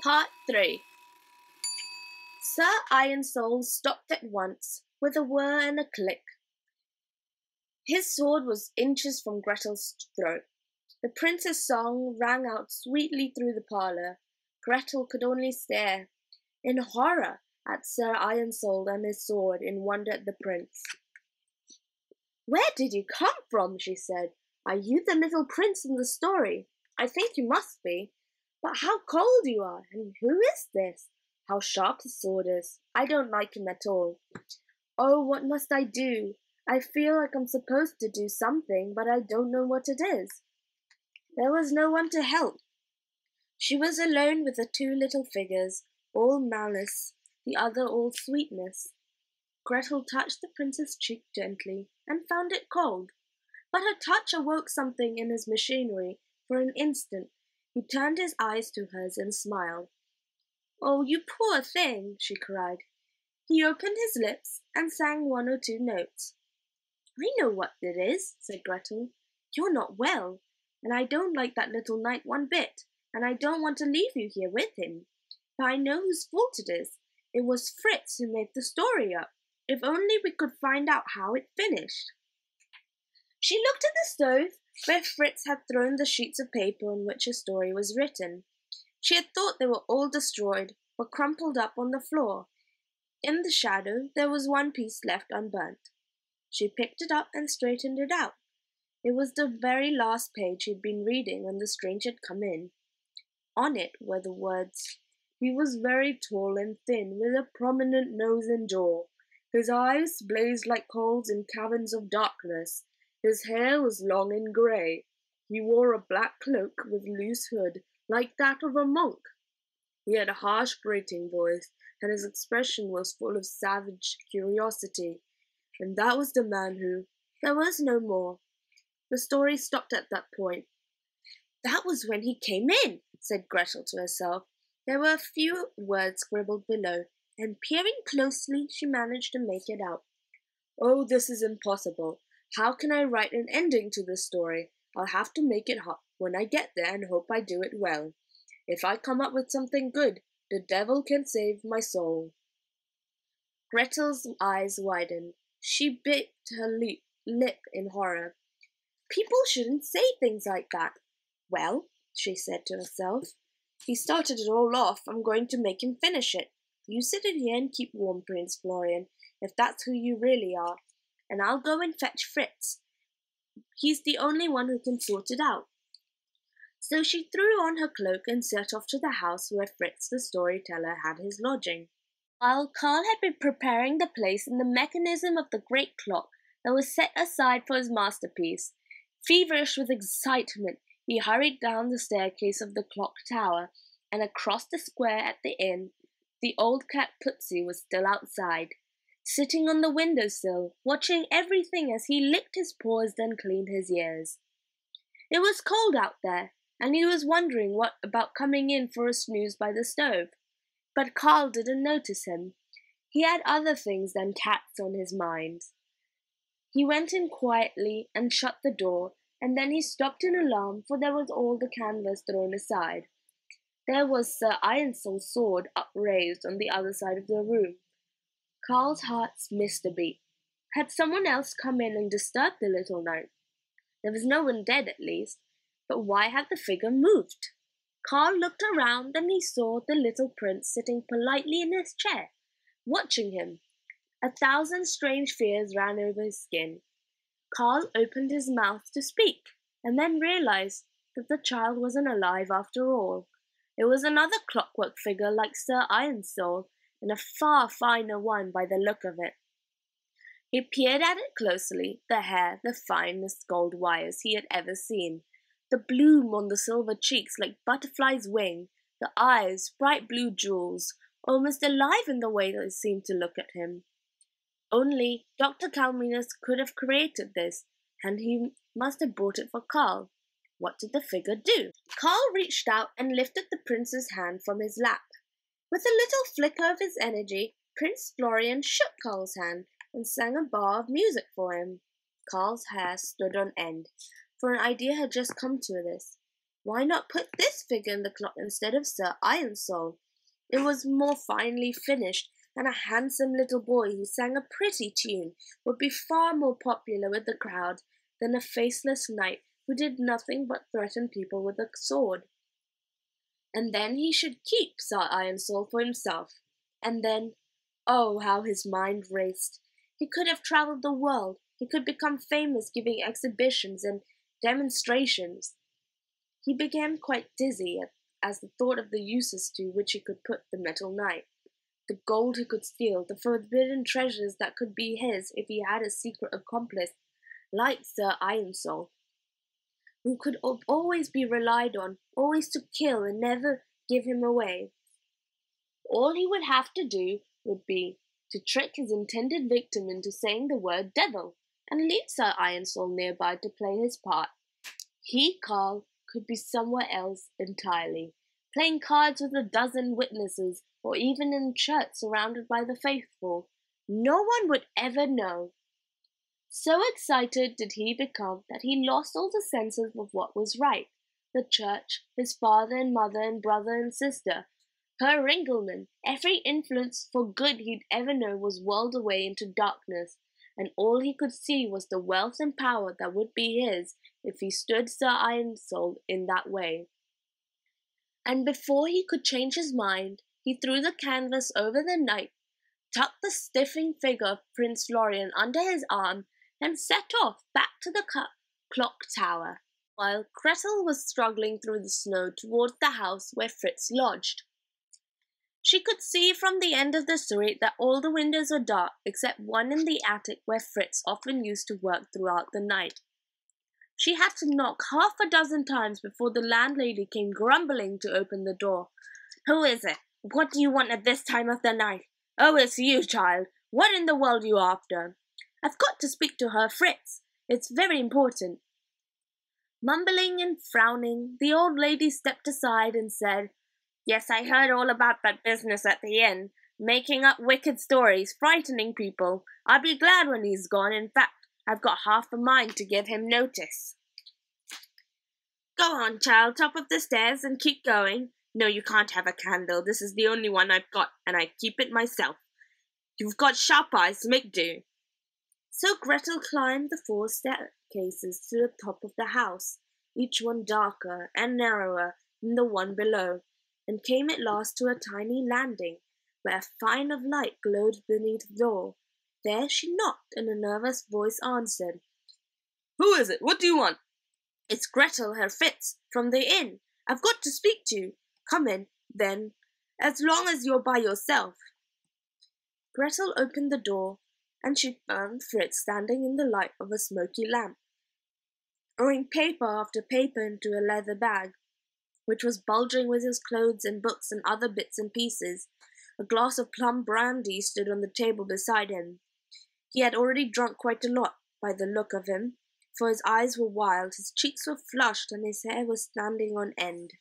Part 3. Sir Ironsoul stopped at once, with a whir and a click. His sword was inches from Gretel's throat. The prince's song rang out sweetly through the parlour. Gretel could only stare, in horror, at Sir Ironsoul and his sword, in wonder at the prince. "Where did you come from?" she said. "Are you the little prince in the story? I think you must be. But how cold you are, and who is this? How sharp his sword is. I don't like him at all. Oh, what must I do? I feel like I'm supposed to do something, but I don't know what it is." There was no one to help. She was alone with the two little figures, all malice, the other all sweetness. Gretel touched the prince's cheek gently, and found it cold. But her touch awoke something in his machinery. For an instant, he turned his eyes to hers and smiled. "Oh, you poor thing!" she cried. He opened his lips and sang one or two notes. "I know what it is," said Gretel. "You're not well, and I don't like that little knight one bit, and I don't want to leave you here with him. But I know whose fault it is. It was Fritz who made the story up. If only we could find out how it finished." She looked at the stove, where Fritz had thrown the sheets of paper on which his story was written. She had thought they were all destroyed, or crumpled up on the floor. In the shadow there was one piece left unburnt. She picked it up and straightened it out. It was the very last page she had been reading when the stranger had come in. On it were the words, "He was very tall and thin, with a prominent nose and jaw. His eyes blazed like coals in caverns of darkness. His hair was long and grey. He wore a black cloak with loose hood, like that of a monk. He had a harsh, grating voice, and his expression was full of savage curiosity. And that was the man who—" There was no more. The story stopped at that point. "That was when he came in," said Gretel to herself. There were a few words scribbled below, and peering closely she managed to make it out. "Oh, this is impossible. How can I write an ending to this story? I'll have to make it up when I get there and hope I do it well. If I come up with something good, the devil can save my soul." Gretel's eyes widened. She bit her lip in horror. "People shouldn't say things like that." "Well," she said to herself, "he started it all off. I'm going to make him finish it. You sit in here and keep warm, Prince Florian, if that's who you really are. And I'll go and fetch Fritz. He's the only one who can sort it out." So she threw on her cloak and set off to the house where Fritz the storyteller had his lodging. While Karl had been preparing the place and the mechanism of the great clock that was set aside for his masterpiece, feverish with excitement, he hurried down the staircase of the clock tower and across the square at the inn. The old cat Putsy was still outside, sitting on the window-sill, watching everything as he licked his paws and cleaned his ears. It was cold out there, and he was wondering what about coming in for a snooze by the stove. But Karl didn't notice him. He had other things than cats on his mind. He went in quietly and shut the door, and then he stopped in alarm, for there was all the canvas thrown aside. There was Sir Ironsoul's sword upraised on the other side of the room. Karl's heart missed a beat. Had someone else come in and disturbed the little knight? There was no one dead, at least, but why had the figure moved? Karl looked around and he saw the little prince sitting politely in his chair, watching him. 1,000 strange fears ran over his skin. Karl opened his mouth to speak, and then realized that the child wasn't alive after all. It was another clockwork figure like Sir Ironsoul, and a far finer one by the look of it. He peered at it closely, the hair the finest gold wires he had ever seen, the bloom on the silver cheeks like butterfly's wing, the eyes bright blue jewels, almost alive in the way they seemed to look at him. Only Dr Kalmenius could have created this, and he must have brought it for Karl. What did the figure do? Karl reached out and lifted the prince's hand from his lap. With a little flicker of his energy, Prince Florian shook Karl's hand and sang a bar of music for him. Karl's hair stood on end, for an idea had just come to this. Why not put this figure in the clock instead of Sir Ironsole? It was more finely finished, and a handsome little boy who sang a pretty tune would be far more popular with the crowd than a faceless knight who did nothing but threaten people with a sword. And then he should keep Sir Ironsole for himself. And then, oh, how his mind raced. He could have travelled the world. He could become famous giving exhibitions and demonstrations. He became quite dizzy as the thought of the uses to which he could put the metal knight, the gold he could steal, the forbidden treasures that could be his if he had a secret accomplice like Sir Ironsole, who could always be relied on, always to kill and never give him away. All he would have to do would be to trick his intended victim into saying the word devil, and leave Sir Ironsole nearby to play his part. He, Carl, could be somewhere else entirely, playing cards with a dozen witnesses, or even in church surrounded by the faithful. No one would ever know. So excited did he become that he lost all the senses of what was right. The church, his father and mother and brother and sister, her Ringleman, every influence for good he'd ever known was whirled away into darkness, and all he could see was the wealth and power that would be his if he stood Sir Ironsole in that way. And before he could change his mind, he threw the canvas over the knight, tucked the stiffing figure of Prince Florian under his arm, and set off back to the clock tower, while Gretel was struggling through the snow towards the house where Fritz lodged. She could see from the end of the street that all the windows were dark except one in the attic where Fritz often used to work throughout the night. She had to knock half a dozen times before the landlady came grumbling to open the door. "Who is it? What do you want at this time of the night?" "Oh, it's you, child. What in the world are you after?" "I've got to speak to her, Fritz. It's very important." Mumbling and frowning, the old lady stepped aside and said, "Yes, I heard all about that business at the inn. Making up wicked stories, frightening people. I'll be glad when he's gone. In fact, I've got half a mind to give him notice." "Go on, child, top of the stairs and keep going." "No, you can't have a candle. This is the only one I've got, and I keep it myself. You've got sharp eyes to make do." So Gretel climbed the 4 staircases to the top of the house, each one darker and narrower than the one below, and came at last to a tiny landing, where a fine of light glowed beneath the door. There she knocked, and a nervous voice answered. "Who is it? What do you want?" "It's Gretel, Herr Fritz, from the inn. I've got to speak to you." "Come in, then, as long as you're by yourself." Gretel opened the door, and she found Fritz standing in the light of a smoky lamp, throwing paper after paper into a leather bag, which was bulging with his clothes and books and other bits and pieces. A glass of plum brandy stood on the table beside him. He had already drunk quite a lot, by the look of him, for his eyes were wild, his cheeks were flushed, and his hair was standing on end.